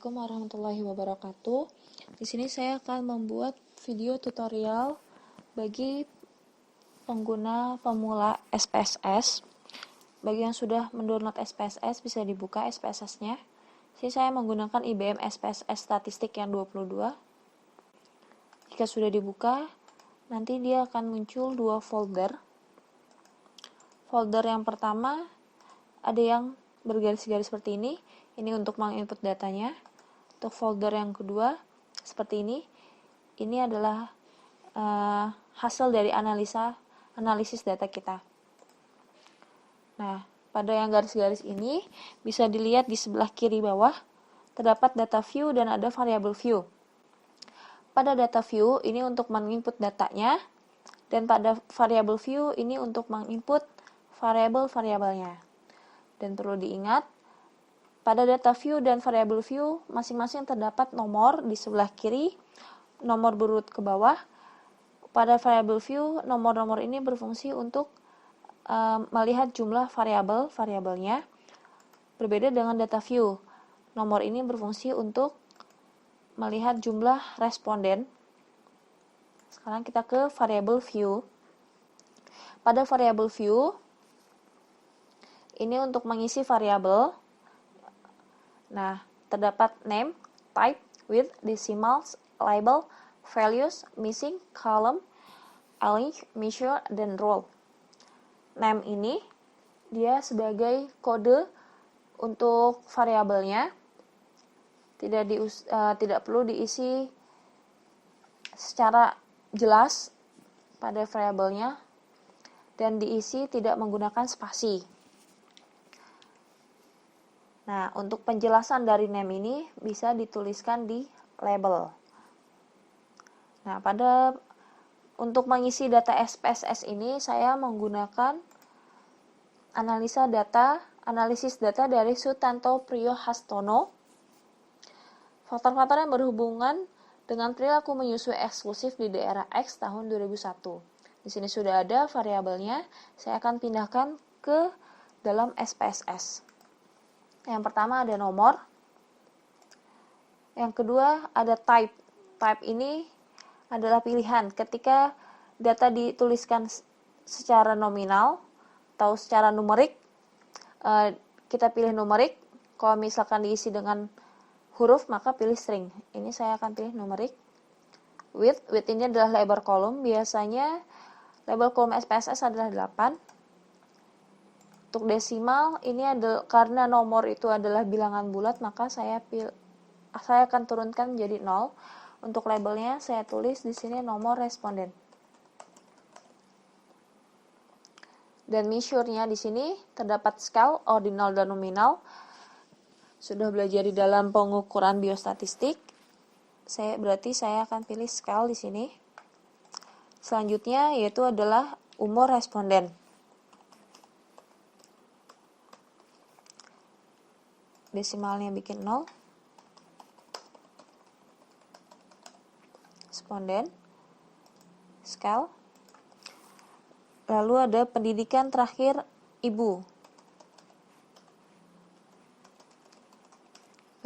Assalamualaikum warahmatullahi wabarakatuh. Di sini saya akan membuat video tutorial bagi pengguna pemula SPSS. Bagi yang sudah mendownload SPSS bisa dibuka SPSS-nya. Sini saya menggunakan IBM SPSS Statistik yang 22. Jika sudah dibuka, nanti dia akan muncul dua folder. Folder yang pertama ada yang bergaris-garis seperti ini untuk menginput datanya. Untuk folder yang kedua seperti ini adalah hasil dari analisis data kita. Nah, pada yang garis-garis ini bisa dilihat di sebelah kiri bawah terdapat data view dan ada variable view. Pada data view ini untuk menginput datanya, dan pada variable view ini untuk menginput variabel-variabelnya. Dan perlu diingat, pada data view dan variable view masing-masing terdapat nomor di sebelah kiri, nomor berurut ke bawah. Pada variable view, nomor-nomor ini berfungsi untuk melihat jumlah variabelnya. Berbeda dengan data view, nomor ini berfungsi untuk melihat jumlah responden. Sekarang kita ke variable view. Pada variable view, ini untuk mengisi variabel. Nah, terdapat name, type, width, decimals, label, values, missing, column, aligned, measure, dan row. Name ini dia sebagai kode untuk variabelnya. Tidak perlu diisi secara jelas pada variabelnya dan diisi tidak menggunakan spasi. Nah, untuk penjelasan dari name ini bisa dituliskan di label. Nah, untuk mengisi data SPSS ini saya menggunakan analisis data dari Sutanto Priyohastono. Faktor-faktor yang berhubungan dengan perilaku menyusui eksklusif di daerah X tahun 2001. Di sini sudah ada variabelnya. Saya akan pindahkan ke dalam SPSS. Yang pertama ada nomor. Yang kedua ada type. Type ini adalah pilihan. Ketika data dituliskan secara nominal atau secara numerik, kita pilih numerik. Kalau misalkan diisi dengan huruf, maka pilih string. Ini saya akan pilih numerik. Width ini adalah lebar kolom. Biasanya label kolom SPSS adalah 8. Untuk desimal, ini adalah karena nomor itu adalah bilangan bulat, maka saya akan turunkan menjadi 0. Untuk labelnya saya tulis di sini nomor responden. Dan measure-nya di sini terdapat scale, ordinal, dan nominal. Sudah belajar di dalam pengukuran biostatistik. Berarti saya akan pilih scale di sini. Selanjutnya yaitu adalah umur responden. Desimalnya bikin 0. Responden. Scale. Lalu ada pendidikan terakhir ibu.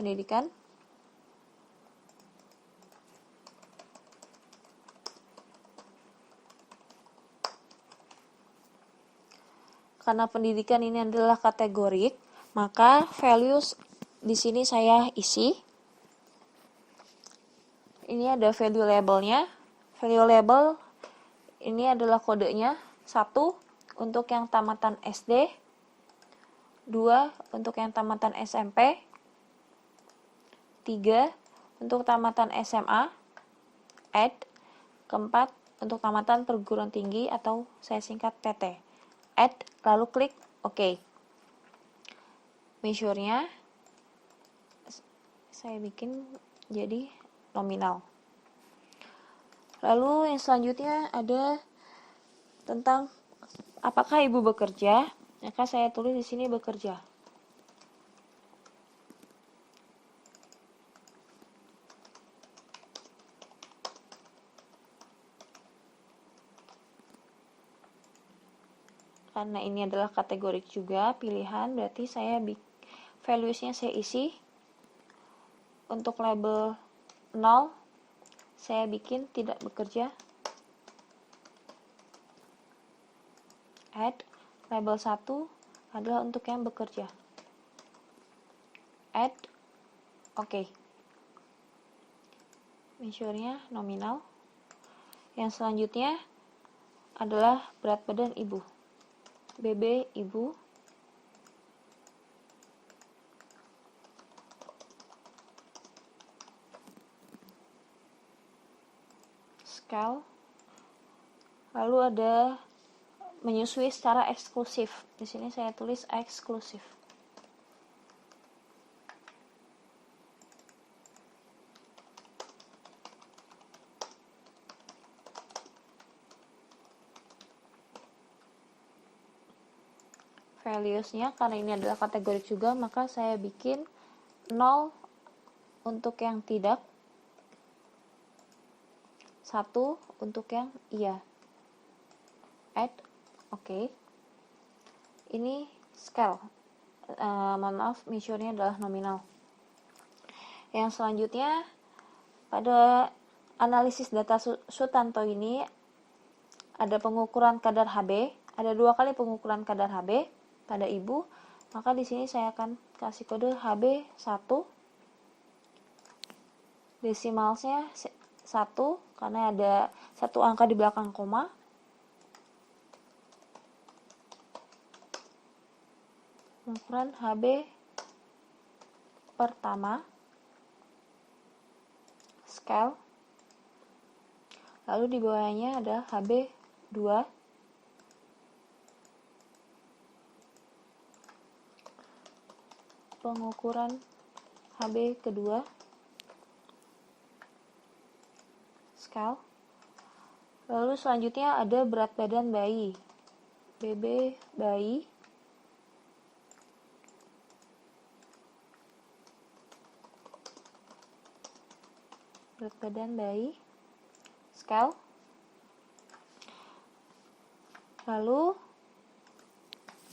Pendidikan. Karena pendidikan ini adalah kategorik, maka values di sini saya isi. Ini ada value labelnya. Value label ini adalah kodenya. 1 untuk yang tamatan SD, 2 untuk yang tamatan SMP, 3 untuk tamatan SMA, add, keempat untuk tamatan perguruan tinggi atau saya singkat PT. Add, lalu klik OK. Measure-nya saya bikin jadi nominal. Lalu yang selanjutnya ada tentang apakah ibu bekerja, maka saya tulis di sini bekerja. Karena ini adalah kategorik juga pilihan, berarti values-nya saya isi. untuk label 0 saya bikin tidak bekerja. Add label 1 adalah untuk yang bekerja. Add, oke. Measure-nya nominal. Yang selanjutnya adalah berat badan ibu. BB ibu. Scale. Lalu ada menyusui secara eksklusif. Di sini saya tulis eksklusif. Values-nya karena ini adalah kategori juga, maka saya bikin 0 untuk yang tidak, 1 untuk yang iya. Add, oke. Ini scale. Mohon maaf, measure-nya adalah nominal. Yang selanjutnya, pada analisis data Sutanto ini ada pengukuran kadar HB, ada 2 kali pengukuran kadar HB pada ibu, maka di sini saya akan kasih kode HB1, desimalnya 1 karena ada 1 angka di belakang koma. Pengukuran HB pertama, scale, lalu di bawahnya ada HB2, pengukuran HB kedua, scale, lalu selanjutnya ada berat badan bayi, BB bayi, berat badan bayi, scale. Lalu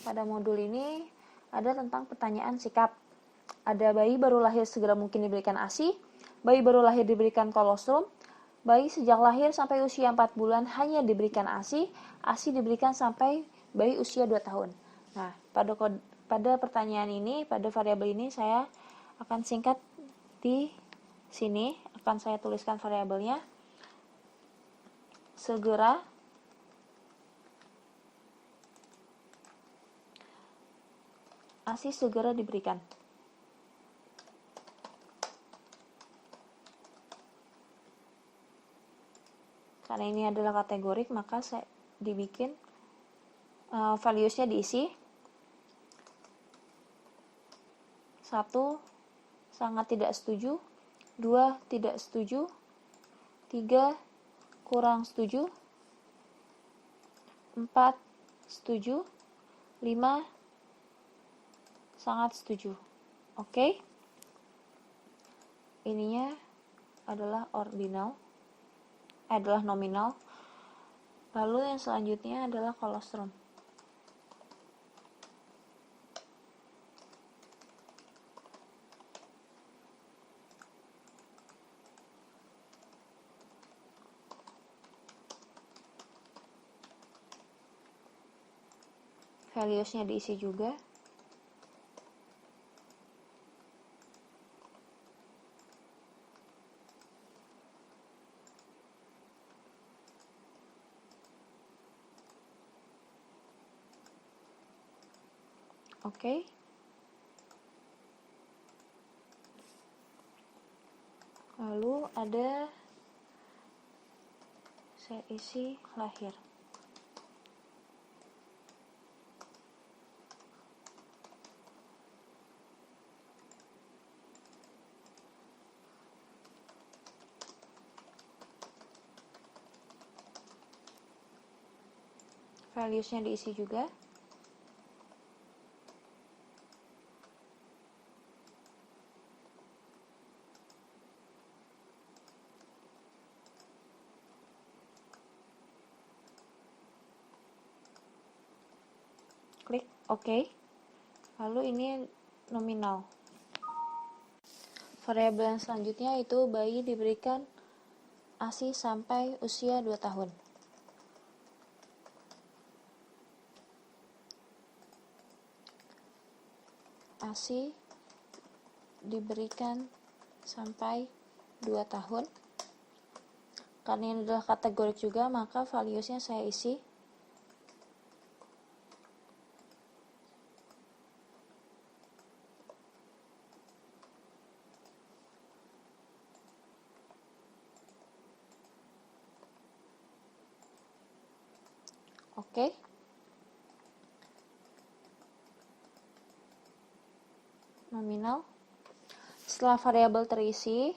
pada modul ini ada tentang pertanyaan sikap. Ada bayi baru lahir segera mungkin diberikan ASI, bayi baru lahir diberikan kolostrum, bayi sejak lahir sampai usia 4 bulan hanya diberikan ASI, ASI diberikan sampai bayi usia 2 tahun. Nah, pada pertanyaan ini, pada variabel ini saya akan singkat di sini, akan saya tuliskan variabelnya. Segera ASI segera diberikan. Karena ini adalah kategorik, maka saya dibikin values-nya diisi. 1 sangat tidak setuju, 2 tidak setuju, 3 kurang setuju, 4 setuju, 5 sangat setuju. Oke. Ininya adalah adalah nominal. Lalu yang selanjutnya adalah kolostrum. Values-nya diisi juga. Oke. Lalu ada saya isi lahir. Values-nya diisi juga. Klik OK. Lalu ini nominal. variabel yang selanjutnya itu bayi diberikan ASI sampai usia 2 tahun. ASI diberikan sampai 2 tahun. Karena ini adalah kategorik juga, maka values-nya saya isi. Oke. Nominal. Setelah variabel terisi,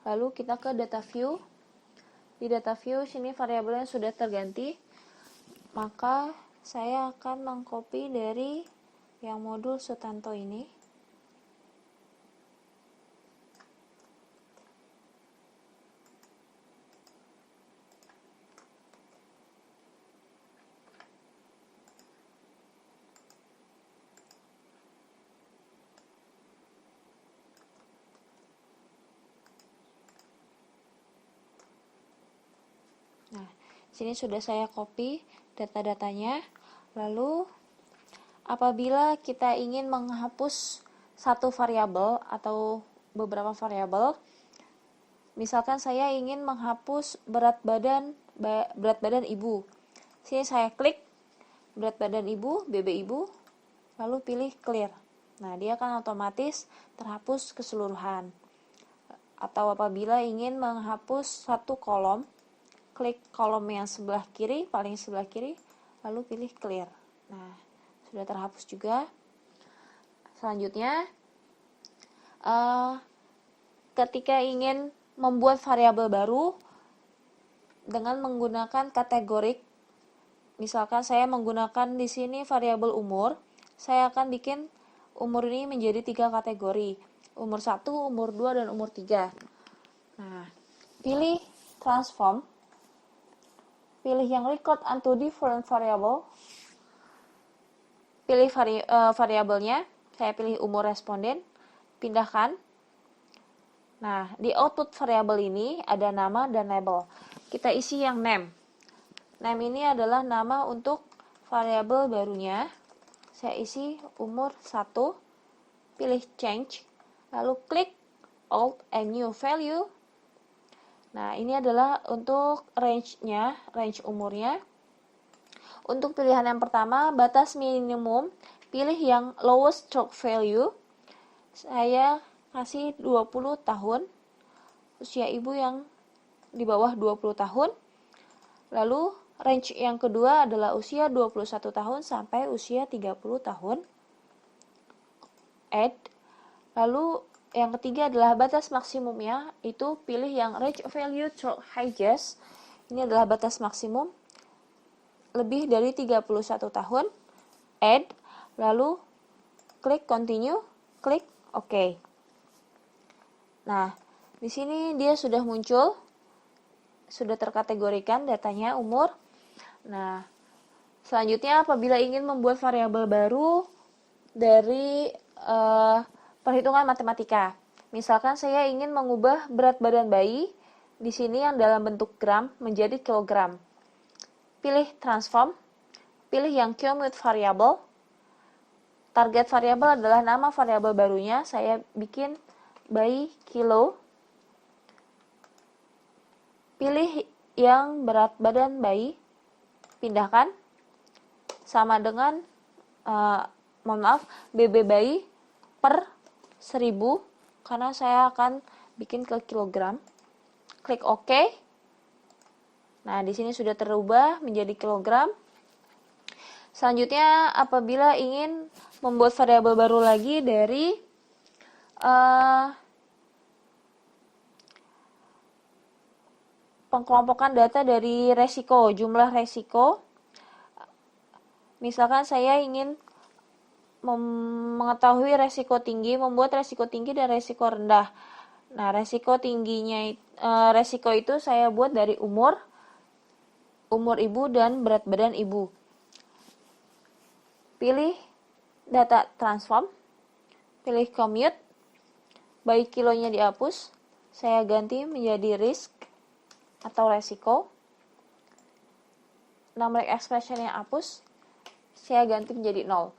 lalu kita ke data view. Di data view sini variabelnya sudah terganti, maka saya akan mengcopy dari yang modul Sutanto ini. Nah, sini sudah saya copy data-datanya. Lalu, apabila kita ingin menghapus satu variabel atau beberapa variabel, misalkan saya ingin menghapus berat badan ibu. Sini saya klik berat badan ibu, BB ibu, lalu pilih clear. Nah, dia akan otomatis terhapus keseluruhan. Atau apabila ingin menghapus satu kolom, klik kolom yang sebelah kiri, paling sebelah kiri, lalu pilih clear. Nah, sudah terhapus juga. Selanjutnya, ketika ingin membuat variabel baru dengan menggunakan kategorik, misalkan saya menggunakan di sini variabel umur, saya akan bikin umur ini menjadi 3 kategori. Umur 1, umur 2, dan umur 3. Nah, pilih transform. Pilih yang record unto different variable. Pilih variabelnya. Saya pilih umur responden. Pindahkan. Nah, di output variabel ini ada nama dan label. Kita isi yang name. Name ini adalah nama untuk variabel barunya. Saya isi umur 1. Pilih change. Lalu klik alt and new value. Nah, ini adalah untuk range-nya, range umurnya. Untuk pilihan yang pertama, batas minimum, pilih yang lowest stroke value. Saya kasih 20 tahun. Usia ibu yang di bawah 20 tahun. Lalu, range yang kedua adalah usia 21 tahun sampai usia 30 tahun. Add. Lalu, yang ketiga adalah batas maksimumnya, itu pilih yang range value stroke highest. Ini adalah batas maksimum lebih dari 31 tahun. Add, lalu klik continue, klik OK. Nah, di sini dia sudah muncul, sudah terkategorikan datanya umur. Nah, selanjutnya apabila ingin membuat variabel baru dari perhitungan matematika. Misalkan saya ingin mengubah berat badan bayi di sini yang dalam bentuk gram menjadi kilogram. Pilih transform, pilih yang commute variable. Target variabel adalah nama variabel barunya. Saya bikin bayi kilo. Pilih yang berat badan bayi, pindahkan. Sama dengan BB bayi per 1000, karena saya akan bikin ke kilogram. Klik OK. Nah, di sini sudah terubah menjadi kilogram. Selanjutnya, apabila ingin membuat variabel baru lagi dari pengkelompokan data dari resiko, jumlah resiko. Misalkan saya ingin mengetahui resiko tinggi, membuat resiko tinggi dan resiko rendah. Nah, resiko tingginya, resiko itu saya buat dari umur ibu dan berat badan ibu. Pilih data transform, pilih commute, by kilonya dihapus, saya ganti menjadi risk atau resiko. Numeric expression yang hapus, saya ganti menjadi 0.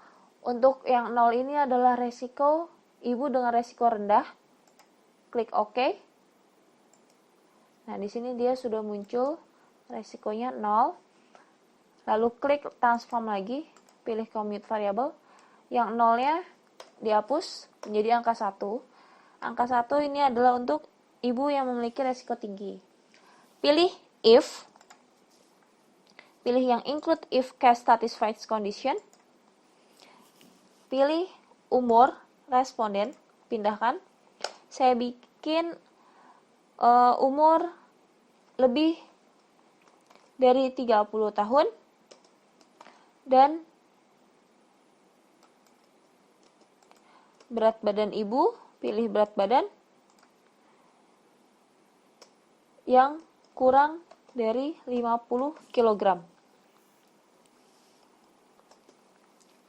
Untuk yang 0 ini adalah resiko ibu dengan resiko rendah. Klik OK. Nah, di sini dia sudah muncul resikonya 0. Lalu klik transform lagi, pilih commute variable. Yang 0-nya dihapus menjadi angka 1. Angka 1 ini adalah untuk ibu yang memiliki resiko tinggi. Pilih if. Pilih yang include if case satisfies condition. Pilih umur responden, pindahkan. Saya bikin umur lebih dari 30 tahun dan berat badan ibu, pilih berat badan yang kurang dari 50 kg.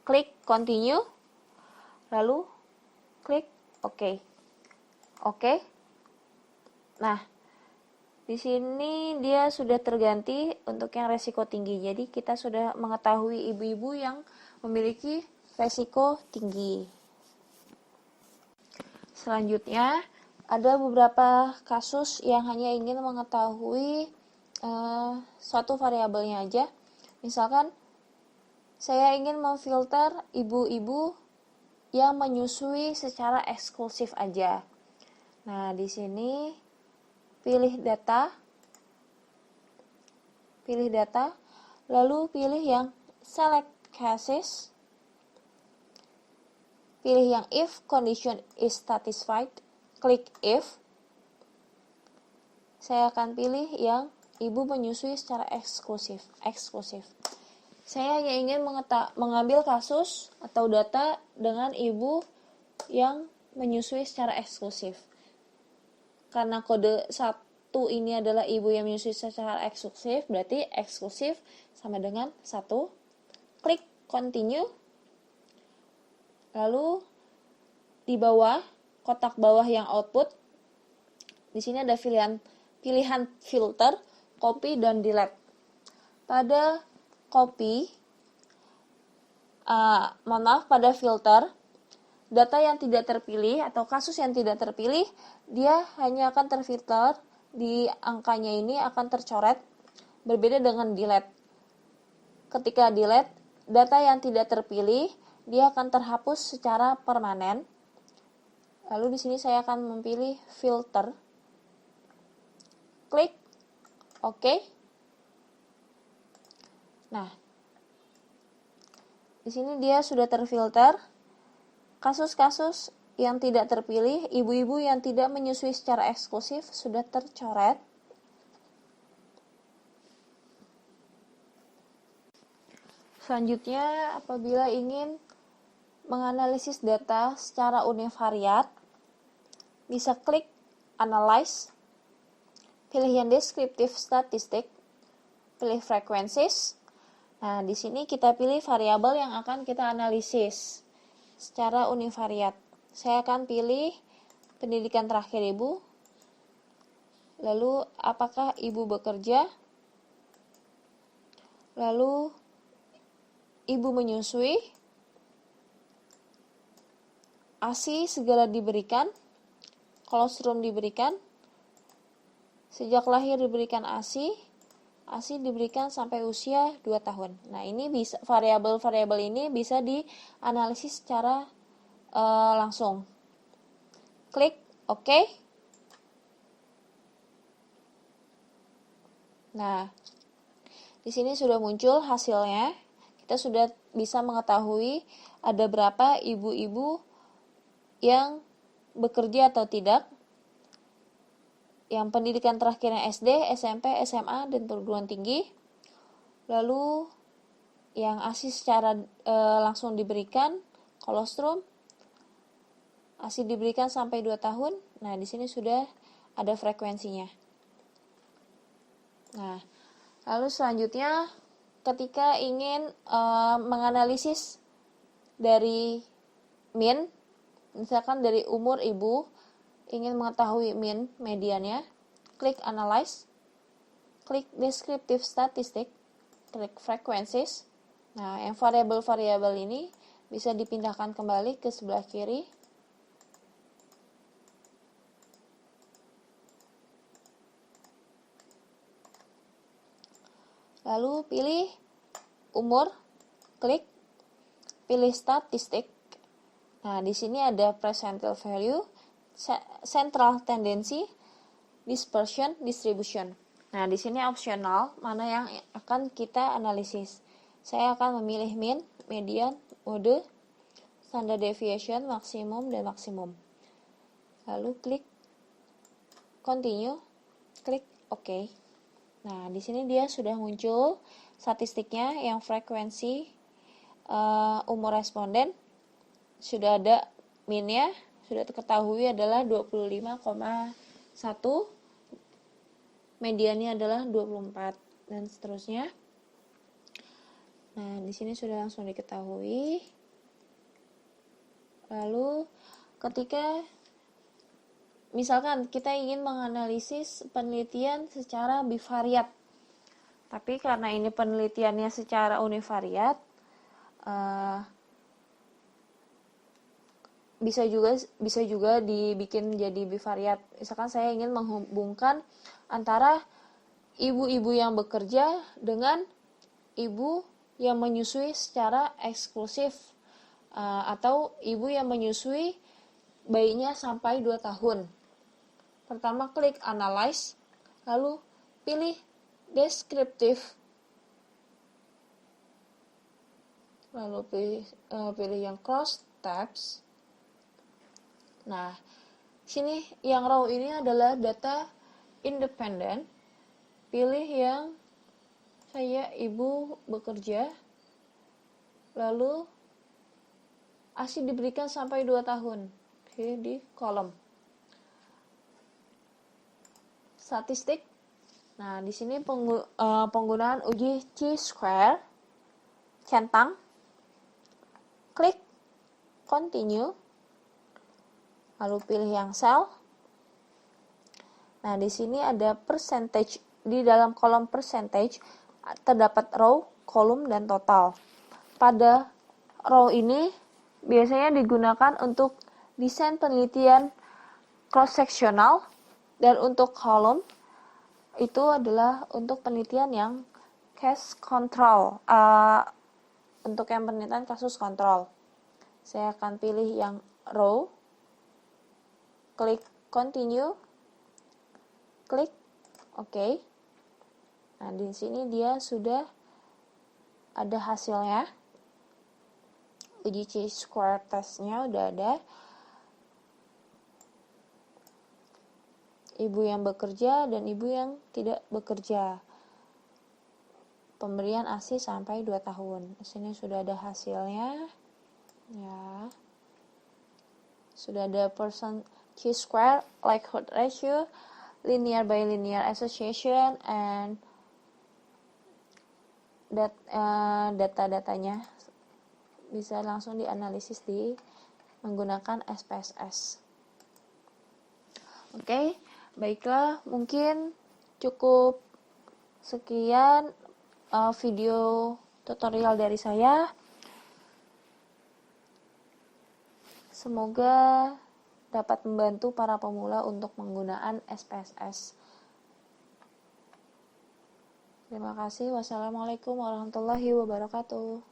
Klik continue, lalu klik OK. Oke. Nah, di sini dia sudah terganti untuk yang resiko tinggi. Jadi kita sudah mengetahui ibu-ibu yang memiliki resiko tinggi. Selanjutnya, ada beberapa kasus yang hanya ingin mengetahui suatu variabelnya aja. Misalkan, saya ingin memfilter ibu-ibu yang menyusui secara eksklusif aja. Nah, di sini pilih data, lalu pilih yang select cases, pilih yang if condition is satisfied, klik if. Saya akan pilih yang ibu menyusui secara eksklusif. Saya hanya ingin mengambil kasus atau data dengan ibu yang menyusui secara eksklusif. Karena kode 1 ini adalah ibu yang menyusui secara eksklusif, berarti eksklusif sama dengan 1. Klik continue. Lalu di bawah, kotak bawah yang output, di sini ada pilihan filter, copy dan delete. Pada copy, pada filter, data yang tidak terpilih atau kasus yang tidak terpilih, dia hanya akan terfilter di angkanya ini akan tercoret, berbeda dengan delete. Ketika delete, data yang tidak terpilih, dia akan terhapus secara permanen. Lalu di sini saya akan memilih filter. Klik OK. Nah, di sini dia sudah terfilter. Kasus-kasus yang tidak terpilih, ibu-ibu yang tidak menyusui secara eksklusif sudah tercoret. Selanjutnya, apabila ingin menganalisis data secara univariat, bisa klik Analyze, pilih yang Descriptive Statistic, pilih Frequencies. Nah, di sini kita pilih variabel yang akan kita analisis secara univariat. Saya akan pilih pendidikan terakhir ibu, lalu apakah ibu bekerja, lalu ibu menyusui, ASI segera diberikan, kolostrum diberikan, sejak lahir diberikan ASI diberikan sampai usia 2 tahun. Nah, ini bisa variabel-variabel ini bisa dianalisis secara langsung. Klik OK. Nah, di sini sudah muncul hasilnya. Kita sudah bisa mengetahui ada berapa ibu-ibu yang bekerja atau tidak, yang pendidikan terakhirnya SD, SMP, SMA, dan perguruan tinggi. Lalu yang ASI secara langsung diberikan, kolostrum, ASI diberikan sampai 2 tahun. Nah, di sini sudah ada frekuensinya. Nah, lalu selanjutnya ketika ingin menganalisis dari min, misalkan dari umur ibu, ingin mengetahui mean, mediannya, klik analyze, klik descriptive statistic, klik frequencies. Nah, yang variabel-variabel ini bisa dipindahkan kembali ke sebelah kiri. Lalu pilih umur, klik pilih statistik. Nah, di sini ada percentile value, central tendency, dispersion, distribution. Nah, di sini opsional mana yang akan kita analisis. Saya akan memilih mean, median, mode, standard deviation, maksimum, dan maksimum. Lalu klik continue, klik OK. Nah, di sini dia sudah muncul statistiknya yang frekuensi umur responden. Sudah ada mean-nya, sudah diketahui adalah 25,1, mediannya adalah 24, dan seterusnya. Nah, di sini sudah langsung diketahui. Lalu, ketika misalkan kita ingin menganalisis penelitian secara bivariat, tapi karena ini penelitiannya secara univariat, bisa juga dibikin jadi bivariat. Misalkan saya ingin menghubungkan antara ibu-ibu yang bekerja dengan ibu yang menyusui secara eksklusif, atau ibu yang menyusui bayinya sampai 2 tahun. Pertama klik analyze, lalu pilih descriptive, lalu pilih yang cross tabs. Nah, sini yang row ini adalah data independen. Pilih yang saya ibu bekerja, lalu ASI diberikan sampai 2 tahun. Oke, di kolom statistik. Nah, di sini penggunaan uji chi-square, centang, klik continue, lalu pilih yang cell. Nah, di sini ada percentage. Di dalam kolom percentage terdapat row, kolom, dan total. Pada row ini biasanya digunakan untuk desain penelitian cross-sectional, dan untuk kolom itu adalah untuk penelitian yang case control, untuk yang penelitian kasus kontrol. Saya akan pilih yang row, klik continue, klik OK. Nah, di sini dia sudah ada hasilnya. Uji chi-square testnya udah ada. Ibu yang bekerja dan ibu yang tidak bekerja. Pemberian ASI sampai 2 tahun. Di sini sudah ada hasilnya. Ya. Sudah ada percent chi-square, likelihood ratio, linear by linear association, and data-datanya bisa langsung dianalisis menggunakan SPSS. Oke, baiklah, mungkin cukup sekian video tutorial dari saya. Semoga dapat membantu para pemula untuk penggunaan SPSS. Terima kasih. Wassalamualaikum warahmatullahi wabarakatuh.